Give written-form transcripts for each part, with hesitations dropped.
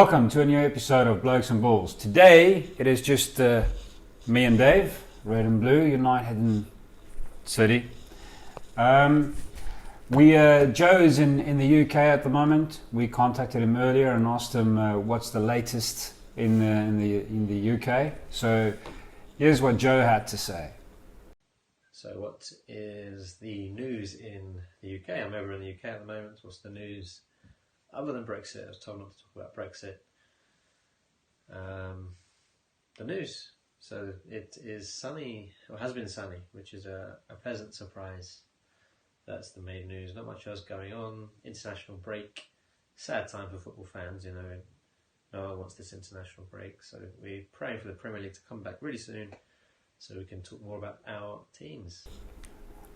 Welcome to a new episode of Blokes and Balls. Today it is just me and Dave, Red and Blue, United City. Joe is in the UK at the moment. We contacted him earlier and asked him what's the latest in the UK. So here's what Joe had to say. So what is the news in the UK? I'm over in the UK at the moment. What's the news other than Brexit? I was told not to talk about Brexit. The news. So it is sunny, or has been sunny, which is a pleasant surprise. That's the main news. Not much else going on. International break. Sad time for football fans, you know. No one wants this international break. So we're praying for the Premier League to come back really soon so we can talk more about our teams.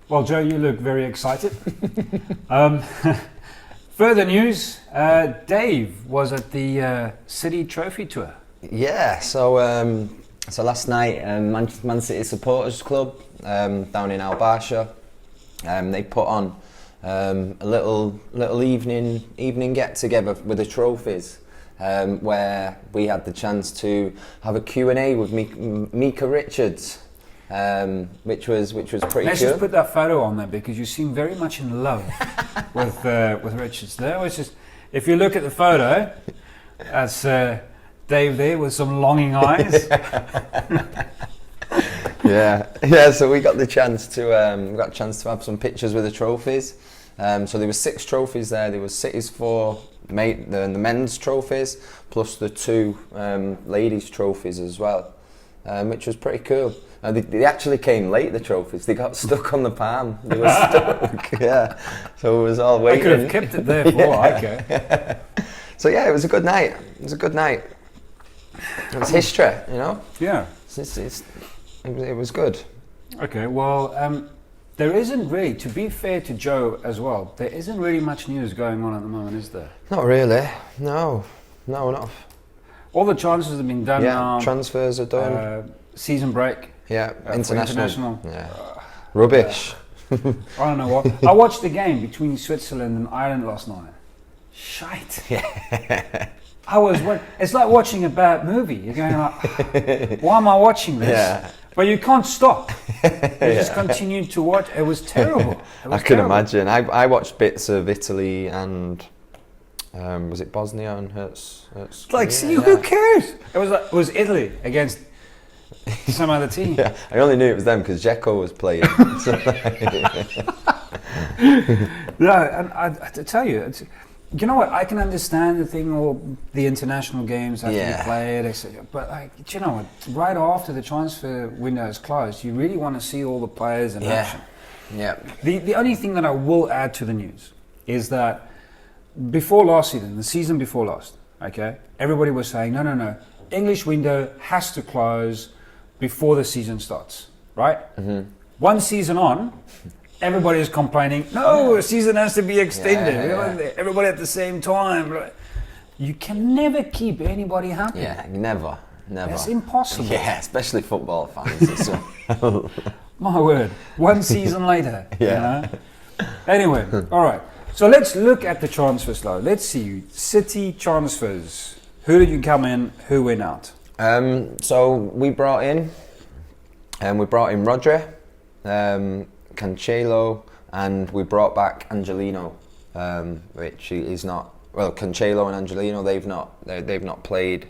Well, Joe, you look very excited. Further news, Dave was at the City Trophy Tour. Yeah, so last night, Man City Supporters Club down in Al Barsha, they put on a little evening get together with the trophies, where we had the chance to have a Q&A with Mika Richards, which was pretty cool. Let's just put that photo on there because you seem very much in love with Richards. There was just, if you look at the photo, that's Dave there with some longing eyes. Yeah. So we got the chance to have some pictures with the trophies. So there were 6 trophies there. There was City's 4, the men's trophies, plus the 2 ladies' trophies as well, which was pretty cool. They actually came late, the trophies. They got stuck on the palm. They were stuck. Yeah. So it was all waiting. I could have kept it there for I care. So yeah, it was a good night. It was history, you know? Yeah. It was good. Okay, well, there isn't really, to be fair to Joe as well, there isn't really much news going on at the moment, is there? Not really. No, not. All the transfers have been done now. Yeah, transfers are done. Season break. Yeah, international. Yeah. Rubbish. I don't know what. I watched the game between Switzerland and Ireland last night. Shite. Yeah. It's like watching a bad movie. You're going like, why am I watching this? Yeah. But you can't stop. You just continued to watch. It was terrible. I can imagine. I watched bits of Italy and was it Bosnia and Hertz? Like, see, who cares? It was Italy against some other team. Yeah, I only knew it was them because Dzeko was playing. No, and I tell you, you know what? I can understand the thing, or the international games have to be played, etc. But you know what? Right after the transfer window is closed, you really want to see all the players in action. Yeah. The only thing that I will add to the news is that before last season, the season before last, okay, everybody was saying no, English window has to close before the season starts, right? Mm-hmm. One season on, everybody is complaining, no, the season has to be extended. Yeah. Everybody at the same time. You can never keep anybody happy. Yeah, never. It's impossible. Yeah, especially football fans. My word, one season later. Yeah. You know? Anyway, all right. So let's look at the transfer slow. Let's see. City transfers. Who did you come in? Who went out? So we brought in Rodri, Cancelo, and we brought back Angelino, which is not, well, Cancelo and Angelino, they've not played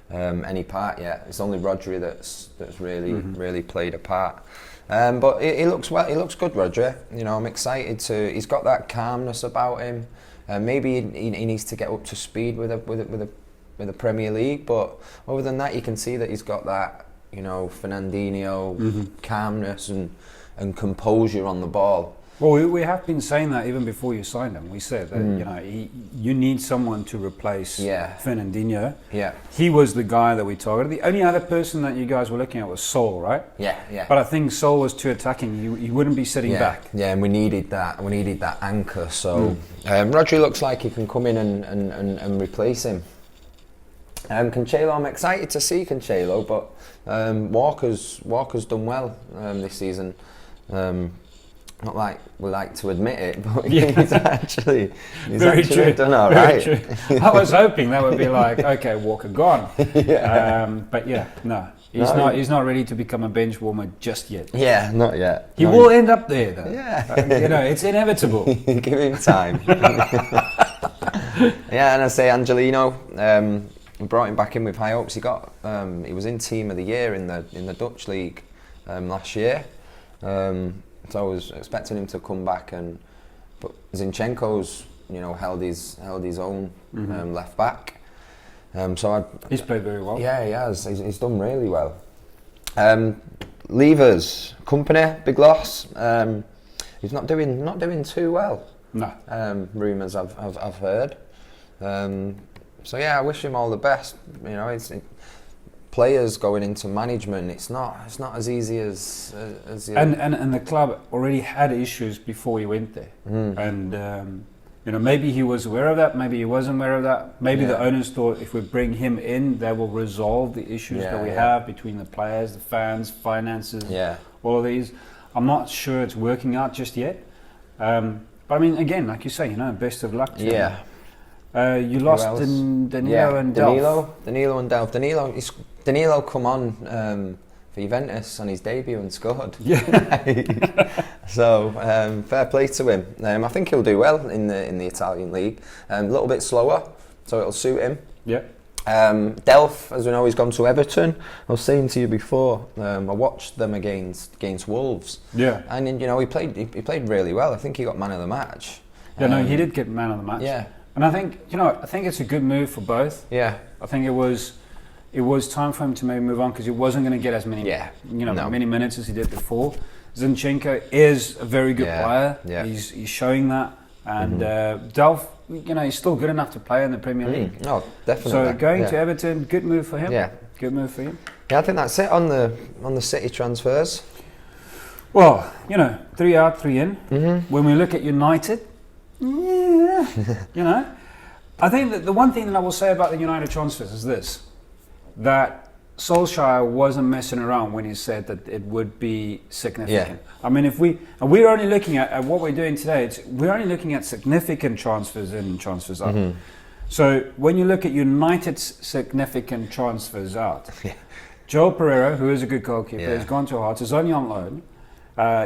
any part yet. It's only Rodri that's really played a part. But he looks good, Rodri. You know, I'm excited he's got that calmness about him. Maybe he needs to get up to speed with the Premier League, but other than that, you can see that he's got that, you know, Fernandinho calmness and composure on the ball. Well, we have been saying that even before you signed him. We said that you know you need someone to replace Fernandinho. Yeah, he was the guy that we targeted. The only other person that you guys were looking at was Sol, right? Yeah. But I think Sol was too attacking. You wouldn't be sitting back. Yeah, and we needed that. We needed that anchor. So Rodri looks like he can come in and replace him. Cancelo, I'm excited to see Cancelo, but Walker's done well this season. not like we like to admit it, but Yeah. he's actually Very true. done all Very right. true. I was hoping that would be like, okay, Walker gone. Yeah. But yeah, no. He's No, not. He's not ready to become a bench warmer just yet. Yeah, not yet. He No, will end up there, though. Yeah. You know, it's inevitable. Give him time. Yeah, and I say Angelino. We brought him back in with high hopes. He was in Team of the Year in the Dutch league last year. So I was expecting him to come back, but Zinchenko's held his own left back. He's played very well. Yeah, he has. He's done really well. Leavers, Company, big loss. He's not doing too well. No. Rumours I've heard. So yeah, I wish him all the best. Players going into management, it's not as easy as And the club already had issues before he went there, and maybe he was aware of that, maybe he wasn't aware of that. Maybe the owners thought if we bring him in, they will resolve the issues that we have between the players, the fans, finances, all of these. I'm not sure it's working out just yet. But I mean, again, like you say, best of luck to him. You lost Danilo and Delph. Danilo and Delph. Danilo come on for Juventus on his debut and scored. Yeah. So fair play to him. I think he'll do well in the Italian league. A little bit slower, so it'll suit him. Yeah. Delph, as we know, he's gone to Everton. I was saying to you before, I watched them against Wolves. Yeah. And he played really well. I think he got man of the match. Yeah, no, he did get man of the match. Yeah. And I think it's a good move for both. Yeah. I think it was time for him to maybe move on because he wasn't going to get as many many minutes as he did before. Zinchenko is a very good player. Yeah. He's showing that, and Delph, he's still good enough to play in the Premier League. No, definitely. So going to Everton, good move for him. Yeah, good move for him. Yeah, I think that's it on the City transfers. Well, 3 out, 3 in. When we look at United, I think that the one thing that I will say about the United transfers is this: that Solskjaer wasn't messing around when he said that it would be significant. Yeah. I mean, we're only looking at what we're doing today, we're only looking at significant transfers in and transfers out. So when you look at United's significant transfers out, Joel Pereira, who is a good goalkeeper, has gone to Hearts, is only on loan.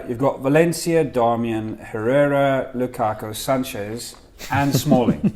You've got Valencia, Darmian, Herrera, Lukaku, Sanchez, and Smalling.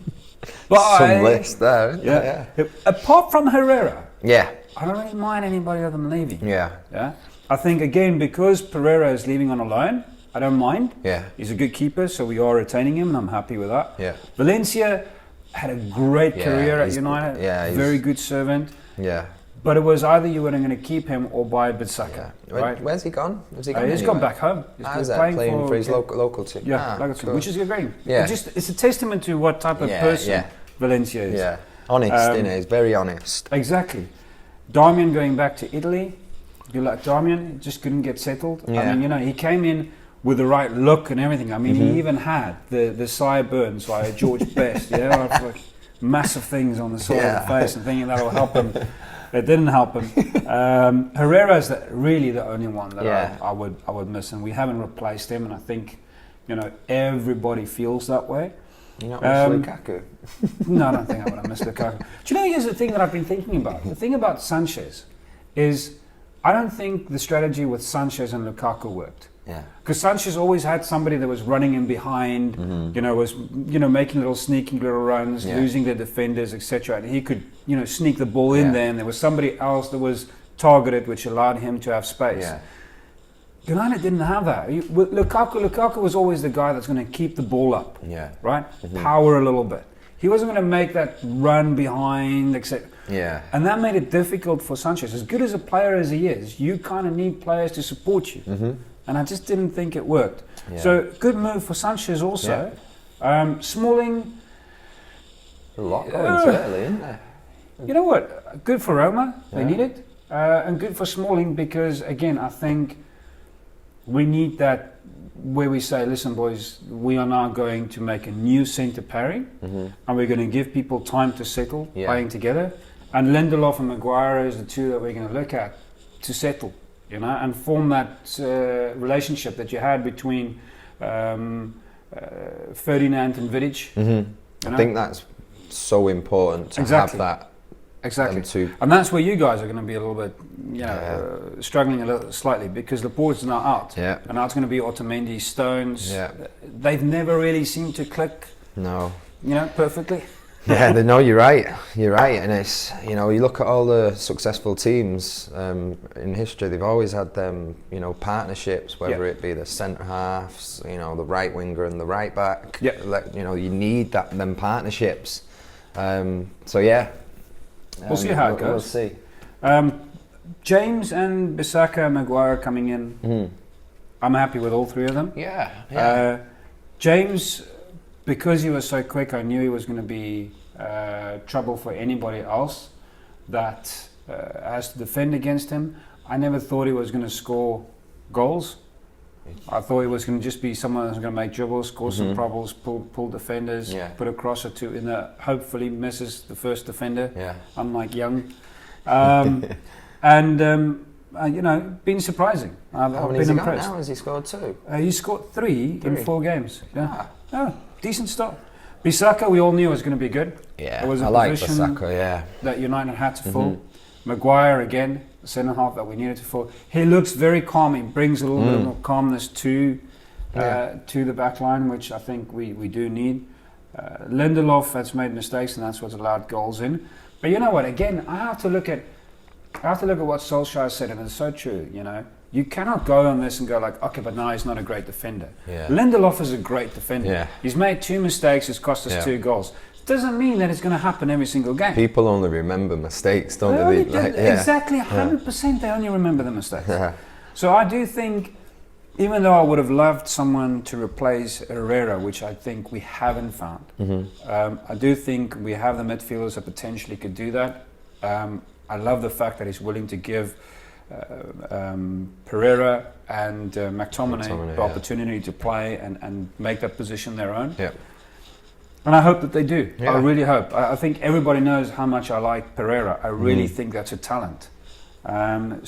Some list there, isn't there? Yeah. Apart from Herrera, I don't really mind anybody of them leaving. Yeah. I think, again, because Pereira is leaving on a loan, I don't mind. Yeah. He's a good keeper, so we are retaining him, and I'm happy with that. Yeah. Valencia had a great career at United. Yeah. Very good servant. Yeah. But it was either you were going to keep him or buy Bissaka. Yeah. Right? Where's he gone? He's gone back home. He's playing for his local team. Yeah, local team, which is great. Yeah. It's a testament to what type of person Valencia is. Yeah. Honest, isn't he? He's very honest. Exactly. Darmian going back to Italy. You like Darmian, he just couldn't get settled. Yeah. I mean, he came in with the right look and everything. I mean, he even had the sideburns like George Best, like massive things on the side of the face and thinking that'll help him. It didn't help him. Herrera's really the only one that I would miss, and we haven't replaced him. And I think, everybody feels that way. You not miss Lukaku? No, I don't think I would have missed Lukaku. Do you know, here's the thing that I've been thinking about. The thing about Sanchez is I don't think the strategy with Sanchez and Lukaku worked. Yeah. Because Sanchez always had somebody that was running in behind, was making little sneaking little runs, losing the defenders, etc. And he could, sneak the ball in there, and there was somebody else that was targeted, which allowed him to have space. Yeah. United didn't have that. With Lukaku was always the guy that's going to keep the ball up, right? Power a little bit. He wasn't going to make that run behind, etc. Yeah. And that made it difficult for Sanchez. As good as a player as he is, you kind of need players to support you. And I just didn't think it worked. Yeah. So good move for Sanchez also. Yeah. Smalling. A lot going to Italy, isn't there? You know what? Good for Roma. They need it. And good for Smalling because, again, I think we need that where we say, listen, boys, we are now going to make a new centre pairing and we're going to give people time to settle playing together. And Lindelof and Maguire is the two that we're going to look at to settle, and form that relationship that you had between Ferdinand and Vidic. I think that's so important to have that. Exactly. them two. And that's where you guys are going to be a little bit, struggling a little slightly because Laporte's now out. Yeah. And now it's going to be Otamendi, Stones. Yeah. They've never really seemed to click, No. Perfectly. Yeah, no, you're right. You're right, and it's you look at all the successful teams in history. They've always had them, partnerships, whether it be the centre halves, the right winger and the right back. Yeah. You need them partnerships. So yeah, we'll see how it goes. We'll see. James and Bissaka, Maguire coming in. I'm happy with all three of them. Yeah. James, because he was so quick, I knew he was going to be trouble for anybody else that has to defend against him. I never thought he was going to score goals. I thought he was going to just be someone who's going to make dribbles, score some troubles, pull defenders, put a cross or two in there. Hopefully misses the first defender, unlike Young. Been surprising. I've been impressed. Now has he scored 2? He scored 3 in 4 games. Decent start. Bissaka, we all knew was going to be good. Yeah, it was I like Bissaka, that United had to fill. Maguire again, the centre half that we needed to fill. He looks very calm. He brings a little bit more calmness to the back line, which I think we do need. Lindelof has made mistakes, and that's what's allowed goals in. But you know what? Again, I have to look at what Solskjaer said, and it's so true. You cannot go on this and go like, okay, but now he's not a great defender. Yeah. Lindelof is a great defender. Yeah. He's made 2 mistakes. It's cost us 2 goals. Doesn't mean that it's going to happen every single game. People only remember mistakes, don't they? Exactly, 100%. They only remember the mistakes. So I do think, even though I would have loved someone to replace Herrera, which I think we haven't found, I do think we have the midfielders that potentially could do that. I love the fact that he's willing to give Pereira and McTominay the opportunity to play and make that position their own. Yeah. And I hope that they do. Yeah. I really hope. I think everybody knows how much I like Pereira. I really think that's a talent. I'm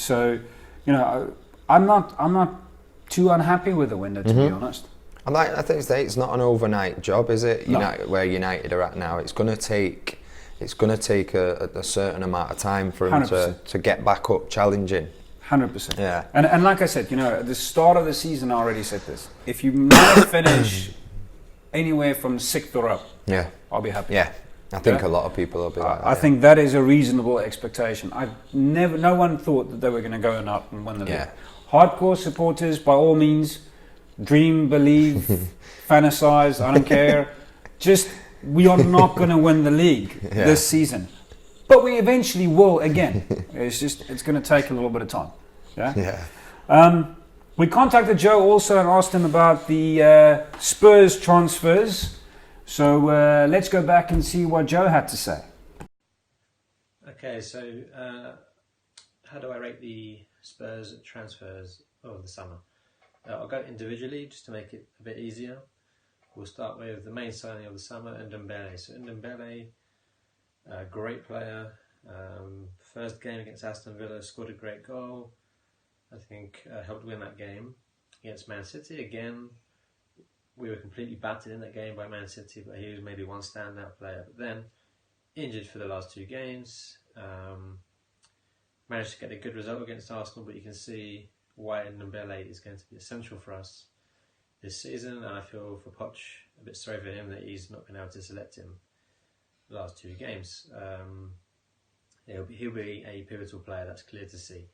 not too unhappy with the window, to be honest. And I think it's not an overnight job, is it? No. Where United are at now, it's going to take a certain amount of time for him to get back up challenging. 100%. Yeah. And like I said, at the start of the season, I already said this. If you manage to finish anywhere from 6th or up, I'll be happy. Yeah. I think a lot of people will be like that. I think that is a reasonable expectation. No one thought that they were going to go up and win the league. Hardcore supporters, by all means, dream, believe, fantasize, I don't care. Just, we are not going to win the league this season. But we eventually will again. It's going to take a little bit of time. We contacted Joe also and asked him about the Spurs transfers. So let's go back and see what Joe had to say. Okay, so how do I rate the Spurs transfers over the summer? I'll go individually just to make it a bit easier. We'll start with the main signing of the summer, Ndombele. So Ndombele, great player. First game against Aston Villa, scored a great goal. I think helped win that game. Against Man City, again, we were completely battered in that game by Man City, but he was maybe one standout player. But then, injured for the last 2 games. Managed to get a good result against Arsenal, but you can see why Ndombele is going to be essential for us this season, and I feel for Poch a bit sorry for him that he's not been able to select him the last 2 games. He'll be a pivotal player, that's clear to see.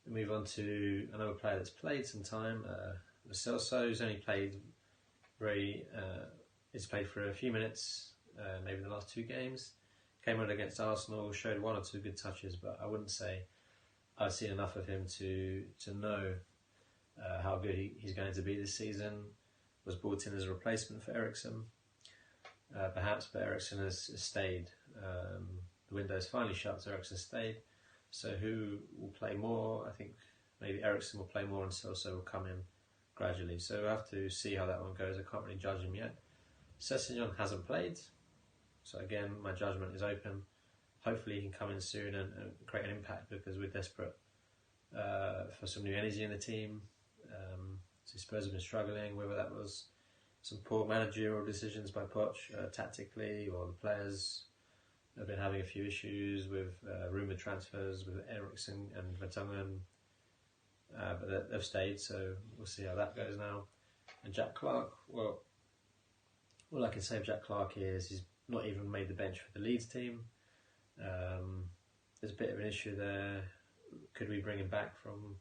We move on to another player that's played some time, Lo Celso, who's only played he's played for a few minutes, maybe in the last 2 games. Came on against Arsenal, showed 1 or 2 good touches, but I wouldn't say I've seen enough of him to know how good he's going to be this season. Was brought in as a replacement for Eriksen, perhaps, but Eriksen has stayed. The window's finally shut, so Eriksen stayed. So who will play more? I think maybe Eriksen will play more and Celso will come in gradually. So we'll have to see how that one goes. I can't really judge him yet. Sessegnon hasn't played, so again, my judgment is open. Hopefully he can come in soon and create an impact, because we're desperate for some new energy in the team. Spurs have been struggling, whether that was some poor managerial decisions by Poch tactically, or the players have been having a few issues with rumoured transfers with Eriksson and Vertonghen, but they've stayed, so we'll see how that goes now. And Jack Clark, well, all I can say of Jack Clark is he's not even made the bench for the Leeds team. There's a bit of an issue there. Could we bring him back from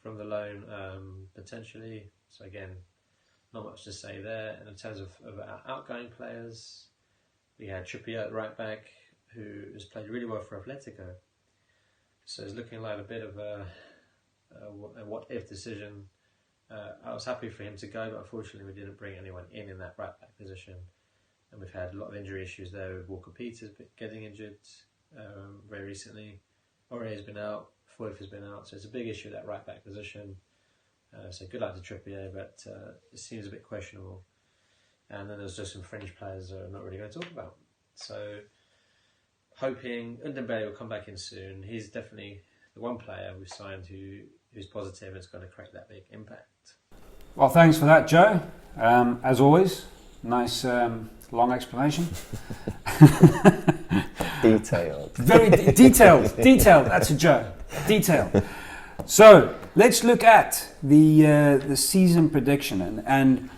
the loan potentially? So again, not much to say there. And in terms of our outgoing players, we had Trippier at right back, who has played really well for Atletico. So it's looking like a bit of a what-if decision. I was happy for him to go, but unfortunately we didn't bring anyone in that right back position. And we've had a lot of injury issues there with Walker Peters getting injured very recently. Aurier's been out, Foyth has been out, so it's a big issue, that right back position. So good luck to Trippier, but it seems a bit questionable. And then there's just some fringe players I'm not really going to talk about. So hoping Ndombele will come back in soon. He's definitely the one player we've signed who's positive and is going to create that big impact. Well, thanks for that, Joe. As always, nice long explanation. Detailed. Very detailed. Detailed. That's a Joe. Detailed. So let's look at the season prediction, and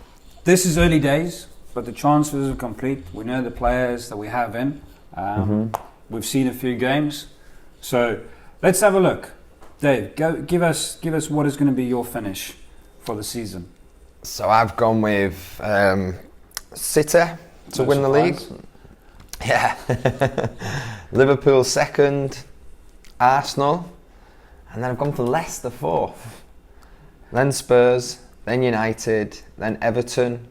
this is early days, but the transfers are complete. We know the players that we have in. We've seen a few games, so let's have a look. Dave, give us what is going to be your finish for the season. So I've gone with City to win the league. Yeah. Liverpool second, Arsenal, and then I've gone for Leicester fourth. Then Spurs, then United, then Everton,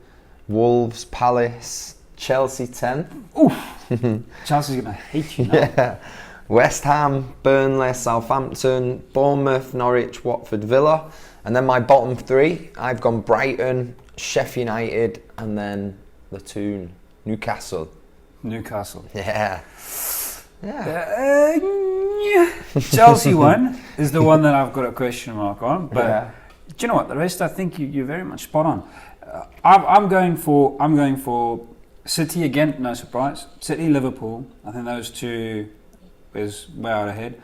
Wolves, Palace, Chelsea 10th. Oof. Chelsea's going to hate you now. Yeah. West Ham, Burnley, Southampton, Bournemouth, Norwich, Watford, Villa. And then my bottom three, I've gone Brighton, Sheffield United, and then the Toon, Newcastle. Newcastle. Yeah. Chelsea one is the one that I've got a question mark on. But do you know what? The rest, I think you're very much spot on. I'm going for City again. No surprise. City, Liverpool. I think those two is way out ahead.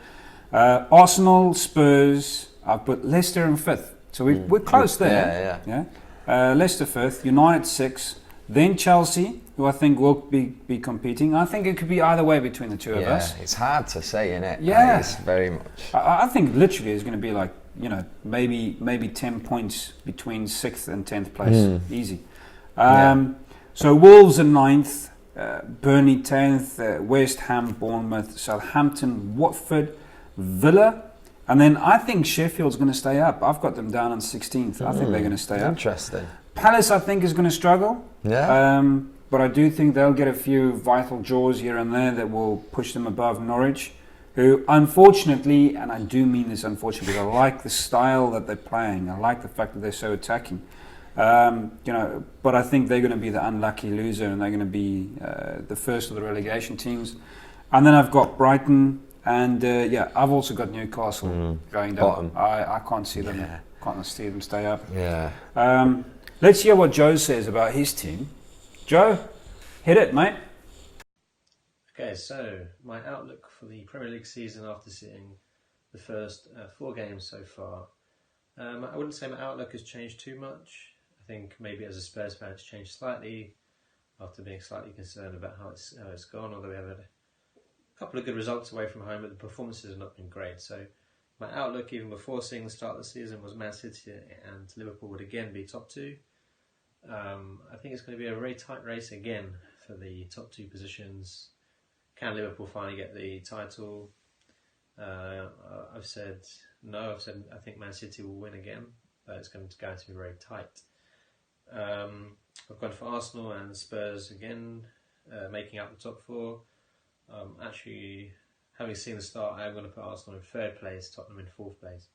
Arsenal, Spurs. I've put Leicester in fifth. So we're close there. Yeah. Leicester fifth. United sixth. Then Chelsea, who I think will be competing. I think it could be either way between the two of us. Yeah, it's hard to say, isn't it? Yeah. It's very much. I think literally it's going to be like, maybe 10 points between 6th and 10th place. Easy. So Wolves in 9th, Burnley 10th, West Ham, Bournemouth, Southampton, Watford, Villa. And then I think Sheffield's going to stay up. I've got them down on 16th. I think they're going to stay up. Interesting. Palace, I think, is going to struggle. Yeah. But I do think they'll get a few vital draws here and there that will push them above Norwich, who unfortunately, and I do mean this unfortunately, because I like the style that they're playing. I like the fact that they're so attacking. But I think they're going to be the unlucky loser, and they're going to be the first of the relegation teams. And then I've got Brighton, and I've also got Newcastle going down. I can't see them. Can't see them stay up. Yeah. Let's hear what Joe says about his team. Joe, hit it, mate. Okay, so my outlook for the Premier League season after seeing the first 4 games so far. I wouldn't say my outlook has changed too much. I think maybe as a Spurs fan it's changed slightly after being slightly concerned about how it's gone, although we have had a couple of good results away from home, but the performances have not been great. So my outlook, even before seeing the start of the season, was Man City and Liverpool would again be top 2. I think it's going to be a very tight race again for the top 2 positions. Can Liverpool finally get the title? I've said no. I think Man City will win again, but it's going to be very tight. I've gone for Arsenal and Spurs again, making up the top 4. Actually, having seen the start, I'm going to put Arsenal in 3rd place, Tottenham in 4th place.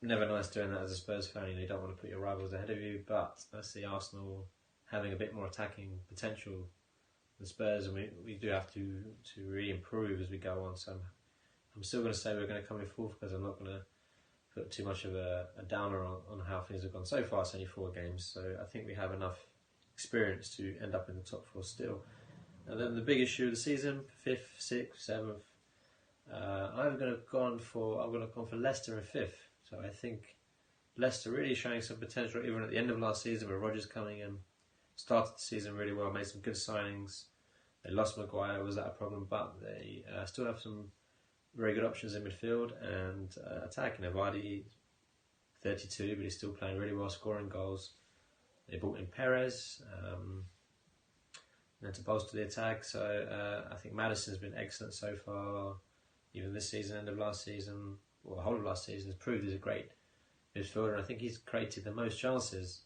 Never nice doing that as a Spurs fan. You don't want to put your rivals ahead of you, but I see Arsenal having a bit more attacking potential than Spurs, and we do have to really improve as we go on. So I'm still going to say we're going to come in 4th because I'm not going to put too much of a downer on how things have gone so far. It's only 4 games, so I think we have enough experience to end up in the top 4 still. And then the big issue of the season, 5th, 6th, 7th. I'm going to have gone for Leicester in 5th. So I think Leicester really showing some potential, even at the end of last season, with Rodgers coming in, started the season really well, made some good signings. They lost Maguire, was that a problem? But they still have some very good options in midfield and attacking. Vardy, 32, but he's still playing really well, scoring goals. They brought in Perez to bolster the attack. So I think Maddison's been excellent so far. Even this season, end of last season, or the whole of last season, has proved he's a great midfielder. And I think he's created the most chances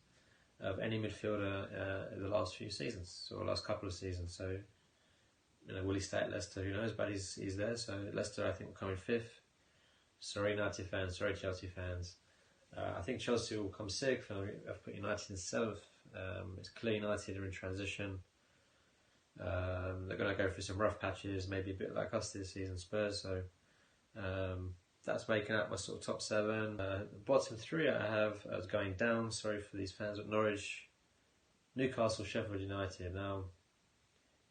of any midfielder in the last few seasons, or the last couple of seasons. So, will he stay at Leicester? Who knows? But he's there. So Leicester, I think, will come in 5th. Sorry, United fans. Sorry, Chelsea fans. I think Chelsea will come 6th, and I've put United in 7th. It's clear United are in transition. They're going to go through some rough patches, maybe a bit like us this season, Spurs. So that's making up my sort of top 7. The bottom 3 I have as going down. Sorry for these fans at Norwich, Newcastle, Sheffield United. Now,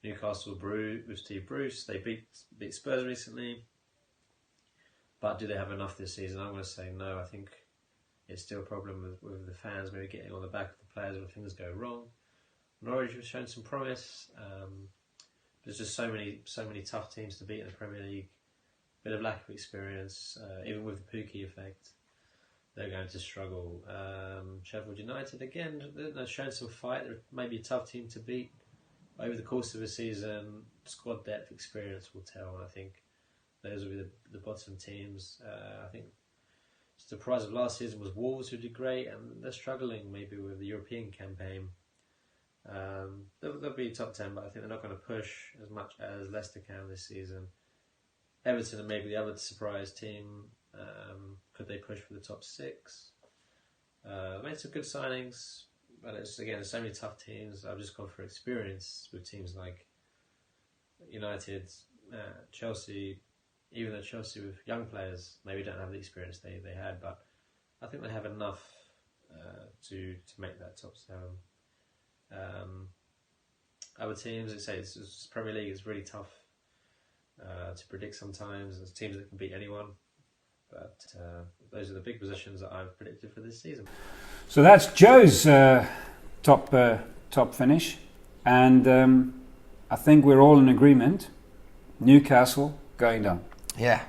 Newcastle with Steve Bruce, they beat Spurs recently. But do they have enough this season? I'm going to say no. I think it's still a problem with the fans maybe getting on the back of the players when things go wrong. Norwich have shown some promise. There's just so many tough teams to beat in the Premier League. Bit of lack of experience, even with the Pukki effect, they're going to struggle. Sheffield United again, they've shown some fight. They're maybe a tough team to beat. Over the course of a season, squad depth, experience will tell. And I think those will be the bottom teams. I think the surprise of last season was Wolves, who did great, and they're struggling maybe with the European campaign. They'll be top 10, but I think they're not going to push as much as Leicester can this season. Everton are maybe the other surprise team. Could they push for the top 6? Made some good signings, but there's so many tough teams. I've just gone for experience with teams like United, Chelsea. Even though Chelsea with young players maybe don't have the experience they had, but I think they have enough to make that top 7. Other teams, it's Premier League is really tough to predict sometimes. There's teams that can beat anyone, but those are the big positions that I've predicted for this season. So that's Joe's top finish, and I think we're all in agreement. Newcastle going down. Yeah,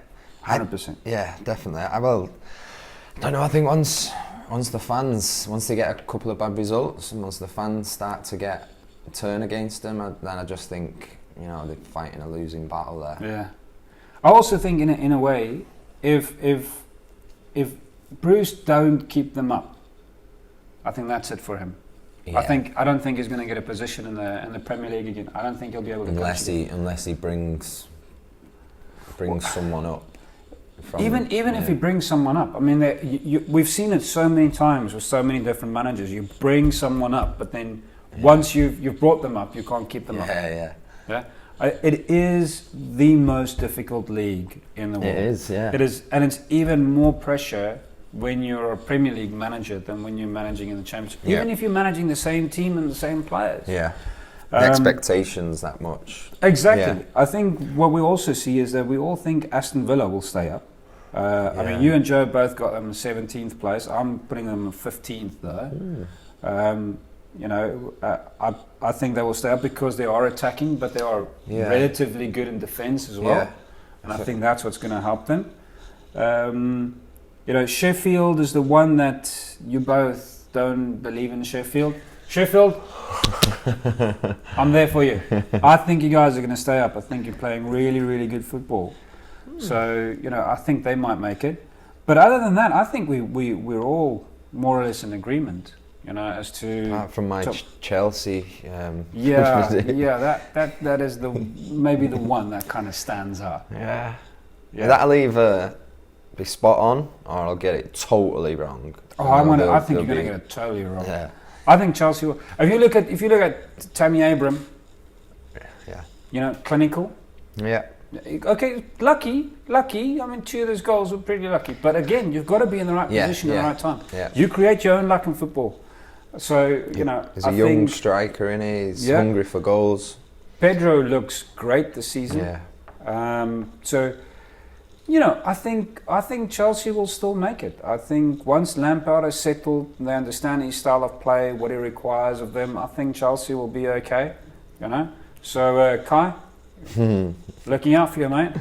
100%. Yeah, definitely. I don't know. I think once they get a couple of bad results, and once the fans start to turn against them, then I just think they're fighting a losing battle there. Yeah, I also think in a way, if Bruce don't keep them up, I think that's it for him. Yeah. I don't think he's going to get a position in the Premier League again. I don't think he'll be able to unless he brings someone up. Even if he brings someone up, I mean, we've seen it so many times with so many different managers. You bring someone up, but then once you've brought them up, you can't keep them up. Yeah. It is the most difficult league in the world. It is, yeah. It is, and it's even more pressure when you're a Premier League manager than when you're managing in the Championship. Yeah. Even if you're managing the same team and the same players. Yeah. The expectations that much. Exactly. Yeah. I think what we also see is that we all think Aston Villa will stay up. I mean, you and Joe both got them in 17th place. I'm putting them 15th though. I think they will stay up because they are attacking, but they are relatively good in defence as well. Yeah. And I think that's what's going to help them. Sheffield is the one that you both don't believe in. Sheffield, I'm there for you. I think you guys are going to stay up. I think you're playing really, really good football. So, I think they might make it. But other than that, I think we're all more or less in agreement, as to... from my Chelsea... that is maybe the one that kind of stands out. Yeah. That'll either be spot on or I'll get it totally wrong. I think you're going to get it totally wrong. Yeah. I think Chelsea will... If you look at Tammy Abraham, clinical... Yeah. Okay, lucky. I mean, 2 of those goals were pretty lucky. But again, you've got to be in the right position at the right time. Yeah. You create your own luck in football. So, you know, he's a young striker, isn't he? He's hungry for goals. Pedro looks great this season. Yeah. So, you know, I think Chelsea will still make it. I think once Lampard is settled, they understand his style of play, what he requires of them, I think Chelsea will be okay, you know. So, Kai, looking out for you, mate.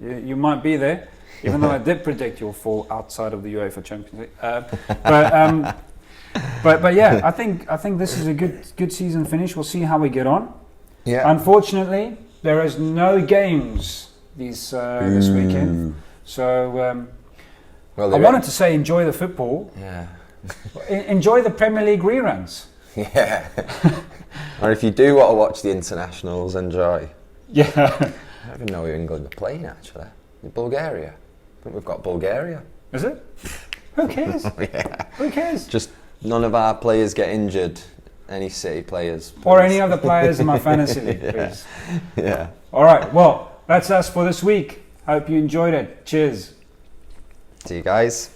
You might be there, even though I did predict you'll fall outside of the UEFA Champions League. But yeah, I think this is a good season finish. We'll see how we get on. Yeah. Unfortunately, there is no games this weekend. So well, I wanted to say enjoy the football. Yeah. Enjoy the Premier League reruns. Yeah. Or if you do want to watch the internationals, enjoy. Yeah. I don't even know who England are playing actually. Bulgaria. I think we've got Bulgaria. Is it? Who cares? Yeah. Who cares? Just none of our players get injured. Any City players. Please. Or any other players in my fantasy league, please. Yeah. All right. Well, that's us for this week. Hope you enjoyed it. Cheers. See you guys.